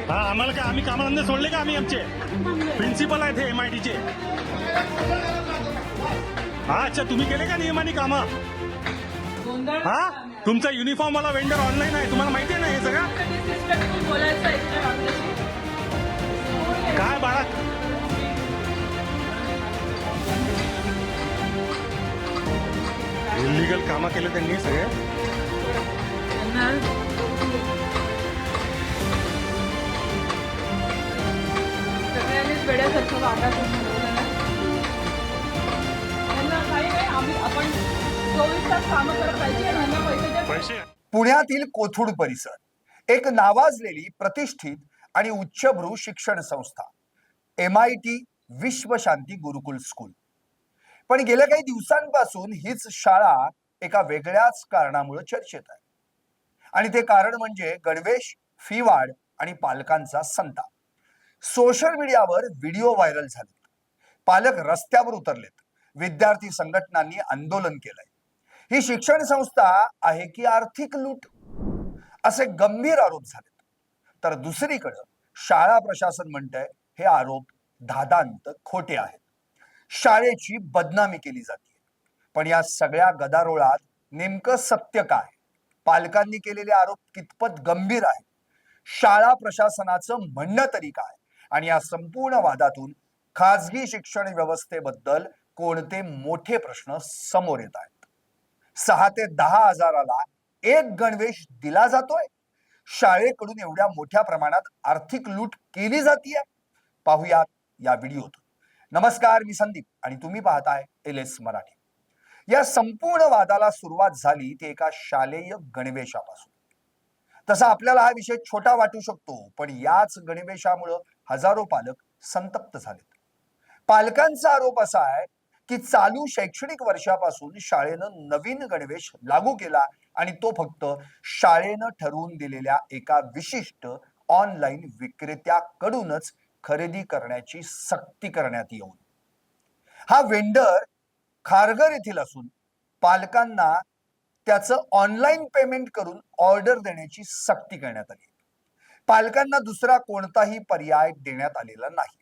हा आम्हाला काय आम्ही कामाधंदे सोडले का आम्ही आमचे प्रिन्सिपल आहेत हे MIT चे हा अच्छा तुम्ही केले का नियमाने कामं हा तुमचा युनिफॉर्म वाला वेंडर ऑनलाईन आहे तुम्हाला माहिती आहे ना हे सगळं काय बाळा इलिगल कामं केले त्यांनी सगळे सगळ्यांनीच वेड्यासारखं वागायचं त्यांना काही नाही आपण 24 तास कामं करत पाहिजे आणि यांना पैसे पुण्यातील कोथरूड परिसर एक नावाजलेली प्रतिष्ठित आणि उच्चभ्रू शिक्षण संस्था MIT विश्वशांती गुरुकुल स्कूल. पण गेल्या काही दिवसांपासून हीच शाळा एका वेगळ्याच कारणामुळे चर्चेत आहे आणि ते कारण म्हणजे गणवेश, फी वाढ आणि पालकांचा संताप. सोशल मीडियावर व्हिडिओ व्हायरल झाले, पालक रस्त्यावर उतरलेत, विद्यार्थी संघटनांनी आंदोलन केलंय. ही शिक्षण संस्था आहे की आर्थिक लूट असे गंभीर आरोप झाले. तर दुसरीकडे शाळा प्रशासन म्हणतंय हे आरोप धादांत खोटे आहेत. शाळेची बदनामी केली जाते. पण या सगळ्या गदारोळात नेमकं सत्य काय? पालकांनी केलेले आरोप कितपत गंभीर आहेत? शाळा प्रशासनाचं म्हणणं तरी काय? आणि या संपूर्ण वादातून खाजगी शिक्षण व्यवस्थेबद्दल कोणते मोठे प्रश्न समोर येत आहेत? 6 ते 10 हजाराला एक गणवेश दिला जातोय? शाळेकडून एवढ्या मोठ्या प्रमाणात आर्थिक लूट केली जातीये? पाहुयात या व्हिडिओतून. नमस्कार, मी संदीप आणि तुम्ही पाहताय LS मराठी. या संपूर्ण वादाला सुरुवात झाली ती एका शालेय गणवेशापासून. तसा आपल्याला हा विषय छोटा वाटू शकतो, पण याच गणवेशामुळे हजारो पालक संतप्त झालेत. पालकांचा आरोप असा आहे की चालू शैक्षणिक वर्षापासून शाळेनं नवीन गणवेश लागू केला आणि तो फक्त शाळेनं ठरवून दिलेल्या एका विशिष्ट ऑनलाईन विक्रेत्याकडूनच खरेदी करण्याची सक्ती करण्यात येऊन. हा वेंडर खारघर येथील असून पालकांना त्याचं ऑनलाईन पेमेंट करून ऑर्डर देण्याची सक्ती करण्यात आली. पालकांना दुसरा कोणताही पर्याय देण्यात आलेला नाही.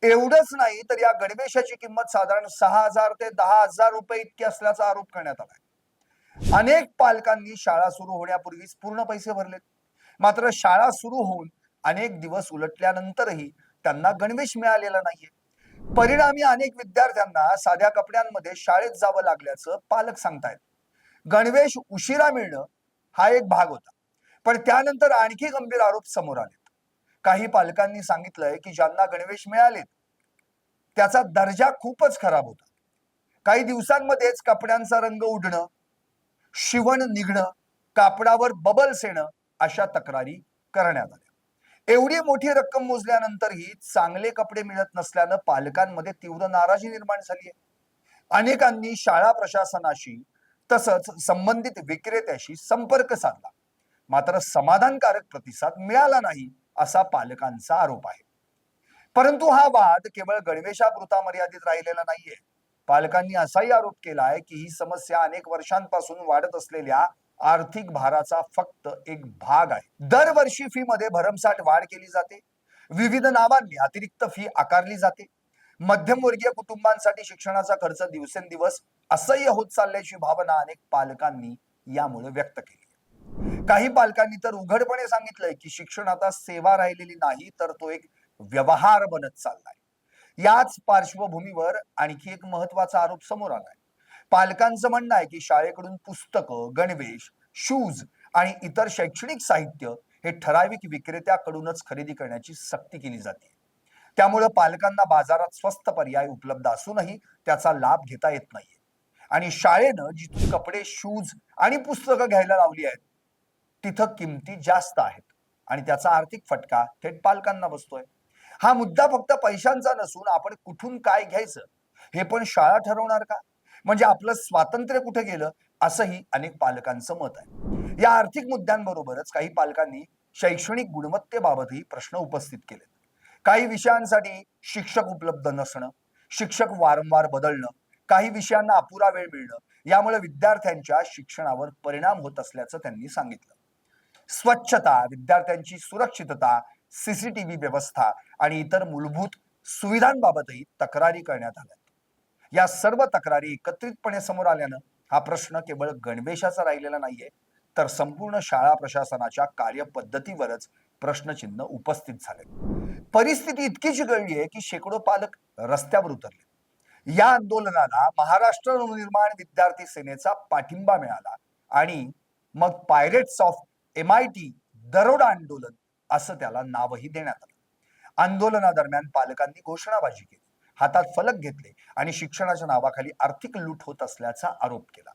एवढंच नाही तर या गणवेशाची किंमत साधारण 6,000 ते 10,000 रुपये इतकी असल्याचा आरोप करण्यात आलाय. अनेक पालकांनी शाळा सुरू होण्यापूर्वीच पूर्ण पैसे भरलेत. मात्र शाळा सुरू होऊन अनेक दिवस उलटल्यानंतरही त्यांना गणवेश मिळालेला नाहीये. परिणामी अनेक विद्यार्थ्यांना साध्या कपड्यांमध्ये शाळेत जावं लागल्याचं पालक सांगतायत. गणवेश उशिरा मिळणं हा एक भाग होता, पण त्यानंतर आणखी गंभीर आरोप समोर आलेत. काही पालकांनी सांगितलंय की ज्यांना गणवेश मिळालेत त्याचा दर्जा खूपच खराब होता. काही दिवसांमध्येच कपड्यांचा रंग उडणं, शिवण निघणं, कापडावर बबल्स येणं अशा तक्रारी करण्यात आल्या. एवढी मोठी रक्कम मोजल्यानंतरही चांगले कपडे मिळत नसल्यानं पालकांमध्ये तीव्र नाराजी निर्माण झाली आहे. अनेकांनी शाळा प्रशासनाशी तसंच संबंधित विक्रेत्याशी संपर्क साधला, मात्र समाधानकारक प्रतिसाद मिळाला नाही असा पालकांचा आरोप आहे. परंतु हा वाद केवळ गणवेशापुरता मर्यादित राहिलेला नाहीये. पालकांनी असाही आरोप केला आहे की ही समस्या अनेक वर्षांपासून वाढत असलेल्या आर्थिक भाराचा फक्त एक भाग आहे. दरवर्षी फी मध्ये भरमसाठ वाढ केली जाते. विविध नावांनी अतिरिक्त फी आकारली जाते. मध्यमवर्गीय कुटुंबांसाठी शिक्षणाचा खर्च दिवसेंदिवस असह्य होत चालल्याची भावना अनेक पालकांनी यामुळे व्यक्त केली. काही पालकांनी तर उघडपणे सांगितलंय की शिक्षण आता सेवा राहिलेली नाही, तर तो एक व्यवहार बनत चाललाय. याच पार्श्वभूमीवर आणखी एक महत्वाचा आरोप समोर आलाय. पालकांचं म्हणणं आहे की शाळेकडून पुस्तकं, गणवेश, शूज आणि इतर शैक्षणिक साहित्य हे ठराविक विक्रेत्याकडूनच खरेदी करण्याची सक्ती केली जाते. त्यामुळे पालकांना बाजारात स्वस्त पर्याय उपलब्ध असूनही त्याचा लाभ घेता येत नाहीये. आणि शाळेनं जिथून कपडे, शूज आणि पुस्तकं घ्यायला लावली आहेत तिथं किमती जास्त आहेत आणि त्याचा आर्थिक फटका थेट पालकांना बसतोय. हा मुद्दा फक्त पैशांचा नसून आपण कुठून काय घ्यायचं हे पण शाळा ठरवणार का? म्हणजे आपलं स्वातंत्र्य कुठे गेलं असंही अनेक पालकांचं मत आहे. या आर्थिक मुद्द्यांबरोबरच काही पालकांनी शैक्षणिक गुणवत्तेबाबतही प्रश्न उपस्थित केले. काही विषयांसाठी शिक्षक उपलब्ध नसणं, शिक्षक वारंवार बदलणं, काही विषयांना अपुरा वेळ मिळणं यामुळे विद्यार्थ्यांच्या शिक्षणावर परिणाम होत असल्याचं त्यांनी सांगितलं. स्वच्छता, विद्यार्थ्यांची सुरक्षितता, सीसीटीव्ही व्यवस्था आणि इतर मूलभूत सुविधांबाबतही तक्रारी करण्यात आल्या. या सर्व तक्रारी एकत्रितपणे समोर आल्यानं हा प्रश्न केवळ गणवेशाचा राहिलेला नाहीये, तर संपूर्ण शाळा प्रशासनाच्या कार्यपद्धतीवरच प्रश्नचिन्ह उपस्थित झाले. परिस्थिती इतकी चिघळली आहे की शेकडो पालक रस्त्यावर उतरले. या आंदोलनाला महाराष्ट्र नवनिर्माण विद्यार्थी सेनेचा पाठिंबा मिळाला आणि मग पायरेट्स ऑफ MIT दरोडा आंदोलन असं त्याला नावही देण्यात आलं. आंदोलनादरम्यान पालकांनी घोषणाबाजी केली, हातात फलक घेतले आणि शिक्षणाच्या नावाखाली आर्थिक लूट होत असल्याचा आरोप केला.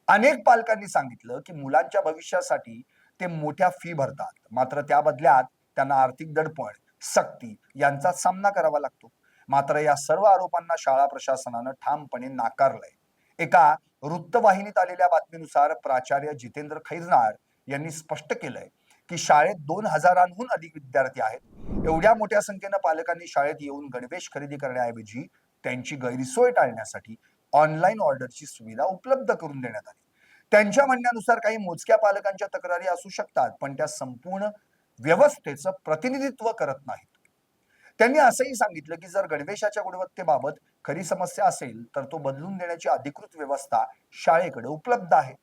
अनेक पालकांनी सांगितलं की मुलांच्या भविष्यासाठी ते मोठ्या फी भरतात, मात्र त्या बदल्यात त्यांना आर्थिक दडपण, सक्ती यांचा सामना करावा लागतो. मात्र या सर्व आरोपांना शाळा प्रशासनानं ठामपणे नाकारलंय. एका वृत्तवाहिनीत आलेल्या बातमीनुसार प्राचार्य जितेंद्र खैरनार यांनी स्पष्ट केलंय की शाळेत 2000हून अधिक विद्यार्थी आहेत. एवढ्या मोठ्या संख्येनं पालकांनी शाळेत येऊन गणवेश खरेदी करण्याऐवजी त्यांची गैरसोय टाळण्यासाठी ऑनलाईन ऑर्डरची सुविधा उपलब्ध करून देण्यात आली. त्यांच्या म्हणण्यानुसार काही मोजक्या पालकांच्या तक्रारी असू शकतात, पण त्या संपूर्ण व्यवस्थेचं प्रतिनिधित्व करत नाहीत. त्यांनी असंही सांगितलं की जर गणवेशाच्या गुणवत्तेबाबत खरी समस्या असेल तर तो बदलून देण्याची अधिकृत व्यवस्था शाळेकडे उपलब्ध आहे.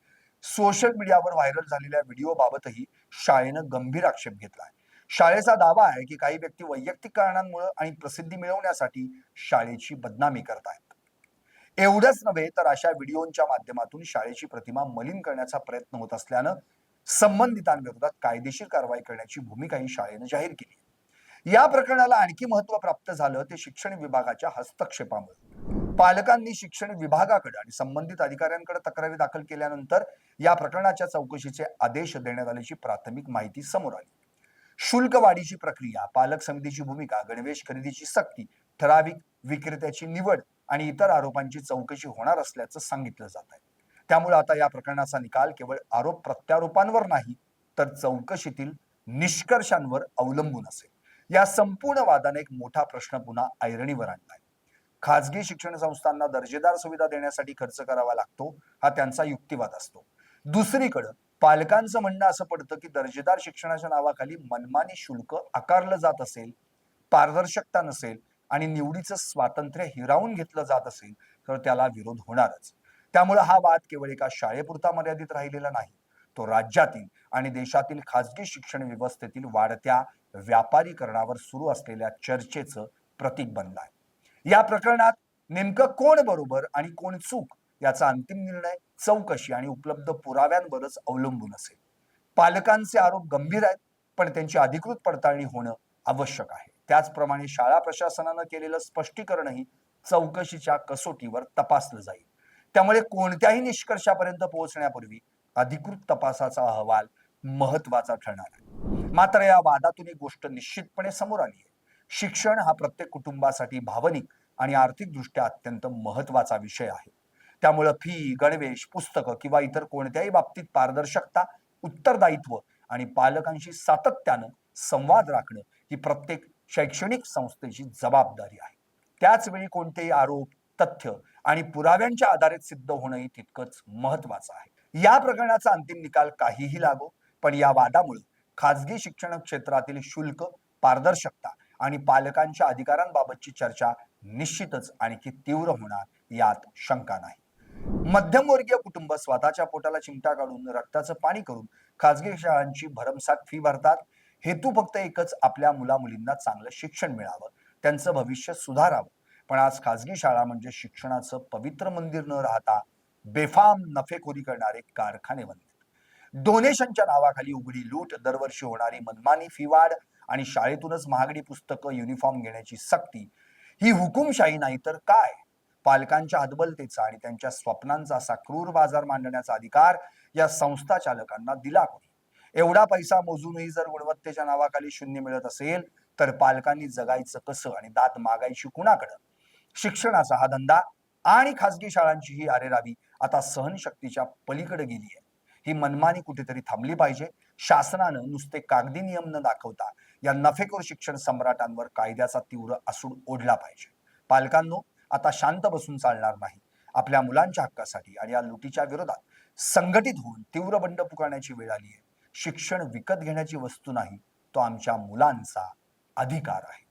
सोशल मीडियावर व्हायरल झालेल्या व्हिडिओ बाबतही शाळेनं गंभीर आक्षेप घेतलाय. शाळेचा दावा आहे की काही व्यक्ती वैयक्तिक कारणांमुळे आणि प्रसिद्धी मिळवण्यासाठी शाळेची बदनामी करतायत. एवढंच नव्हे तर अशा व्हिडिओच्या माध्यमातून शाळेची प्रतिमा मलिन करण्याचा प्रयत्न होत असल्यानं संबंधितांविरोधात कायदेशीर कारवाई करण्याची भूमिकाही शाळेनं जाहीर केली. या प्रकरणाला आणखी महत्व प्राप्त झालं ते शिक्षण विभागाच्या हस्तक्षेपामुळे. पालकांनी शिक्षण विभागाकडे आणि संबंधित अधिकाऱ्यांकडे तक्रारी दाखल केल्यानंतर या प्रकरणाच्या चौकशीचे आदेश देण्यात आल्याची प्राथमिक माहिती समोर आली. शुल्क वाढीची प्रक्रिया, पालक समितीची भूमिका, गणवेश खरेदीची सक्ती, ठराविक विक्रेत्याची निवड आणि इतर आरोपांची चौकशी होणार असल्याचं सांगितलं जात आहे. त्यामुळे आता या प्रकरणाचा निकाल केवळ आरोप प्रत्यारोपांवर नाही तर चौकशीतील निष्कर्षांवर अवलंबून असेल. या संपूर्ण वादाने एक मोठा प्रश्न पुन्हा ऐरणीवर आणलाय. खाजगी शिक्षण संस्थांना दर्जेदार सुविधा देण्यासाठी खर्च करावा लागतो, हा त्यांचा युक्तिवाद असतो. दुसरीकडे पालकांचं म्हणणं असं पडतं की दर्जेदार शिक्षणाच्या नावाखाली मनमानी शुल्क आकारलं जात असेल, पारदर्शकता नसेल आणि निवडीचं स्वातंत्र्य हिरावून घेतलं जात असेल तर त्याला विरोध होणारच. त्यामुळे हा वाद केवळ एका शाळेपुरता मर्यादित राहिलेला नाही, तो राज्यातील आणि देशातील खाजगी शिक्षण व्यवस्थेतील वाढत्या व्यापारीकरणावर सुरू असलेल्या चर्चेचं प्रतीक बनलाय. या प्रकरणात नेमकं कोण बरोबर आणि कोण चूक याचा अंतिम निर्णय चौकशी आणि उपलब्ध पुराव्यांवरच अवलंबून असेल. पालकांचे आरोप गंभीर आहेत, पण त्यांची अधिकृत पडताळणी होणं आवश्यक आहे. त्याचप्रमाणे शाळा प्रशासनानं केलेलं स्पष्टीकरणही चौकशीच्या कसोटीवर तपासलं जाईल. त्यामुळे कोणत्याही निष्कर्षापर्यंत पोहोचण्यापूर्वी अधिकृत तपासाचा अहवाल महत्वाचा ठरणार आहे. मात्र या वादातून एक गोष्ट निश्चितपणे समोर आली आहे. शिक्षण हा प्रत्येक कुटुंबासाठी भावनिक आणि आर्थिकदृष्ट्या अत्यंत महत्वाचा विषय आहे. त्यामुळे फी, गणवेश, पुस्तकं किंवा इतर कोणत्याही बाबतीत पारदर्शकता, उत्तरदायित्व आणि पालकांशी सातत्यानं संवाद राखणं ही प्रत्येक शैक्षणिक संस्थेची जबाबदारी आहे. त्याचवेळी कोणतेही आरोप, तथ्य आणि पुराव्यांच्या आधारे सिद्ध होणंही तितकंच महत्वाचं आहे. या प्रकरणाचा अंतिम निकाल काहीही लागो, पण या वादामुळे खाजगी शिक्षण क्षेत्रातील शुल्क, पारदर्शकता आणि पालकांच्या अधिकारांबाबतची चर्चा निश्चितच आणखी तीव्र होणार यात शंका नाही. मध्यमवर्गीय कुटुंब स्वतःच्या पोटाला चिमटा काढून रक्ताचं पाणी करून खाजगी शाळांची भरमसाठ फी भरतात. हेतू फक्त एकच, आपल्या मुला-मुलींना चांगलं शिक्षण मिळावं, त्यांचं भविष्य सुधारावं. पण आज खाजगी शाळा म्हणजे शिक्षणाचं पवित्र मंदिर न राहता बेफाम नफेखोरी करणारे कारखाने बनले. डोनेशनच्या नावाखाली उघडी लूट, दरवर्षी होणारी मनमानी फी वाढ आणि शाळेतूनच महागडी पुस्तकं, युनिफॉर्म घेण्याची सक्ती ही हुकुमशाही नाही तर काय? पालकांच्या हतबलतेचा आणि त्यांच्या स्वप्नांचा असा क्रूर बाजार मांडण्याचा अधिकार या संस्था चालकांना दिला कोणी? एवढा पैसा मोजूनही जर गुणवत्तेच्या नावाखाली शून्य मिळत असेल तर पालकांनी जगायचं कसं आणि दात मागायची कुणाकडं? शिक्षणाचा हा धंदा आणि खाजगी शाळांची ही अरेरावी आता सहनशक्तीच्या पलीकडे गेली आहे. ही मनमानी कुठेतरी थांबली पाहिजे. शासनानं नुसते कागदी नियम न दाखवता या नफेखोर शिक्षण सम्राटांवर कायद्याचा तीव्र आसूड ओढला पाहिजे. पालकांनो, आता शांत बसून चालणार नाही. आपल्या मुलांच्या हक्कासाठी आणि या लुटीच्या विरोधात संघटित होऊन तीव्र बंड पुकारण्याची वेळ आली आहे. शिक्षण विकत घेण्याची वस्तू नाही, तो आमच्या मुलांचा अधिकार आहे.